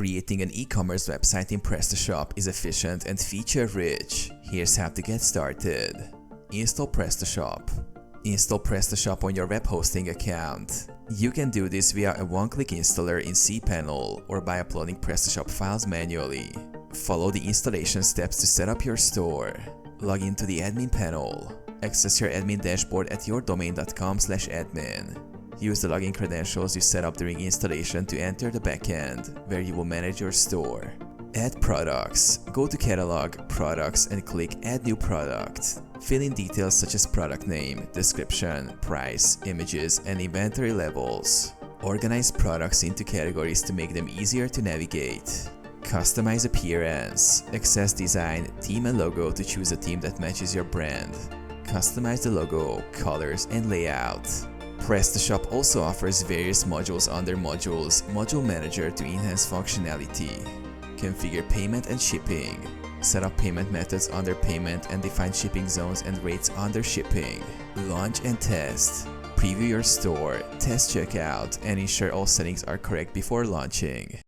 Creating an e-commerce website in PrestaShop is efficient and feature-rich. Here's how to get started. Install PrestaShop. Install PrestaShop on your web hosting account. You can do this via a one-click installer in cPanel or by uploading PrestaShop files manually. Follow the installation steps to set up your store. Log into the admin panel. Access your admin dashboard at yourdomain.com/admin. Use the login credentials you set up during installation to enter the backend, where you will manage your store. Add products. Go to Catalog, Products and click Add New Product. Fill in details such as product name, description, price, images, and inventory levels. Organize products into categories to make them easier to navigate. Customize appearance. Access design, theme and logo to choose a theme that matches your brand. Customize the logo, colors, and layout. PrestaShop also offers various modules under Modules, Module Manager to enhance functionality. Configure payment and shipping. Set up payment methods under Payment and define shipping zones and rates under Shipping. Launch and test. Preview your store, test checkout, and ensure all settings are correct before launching.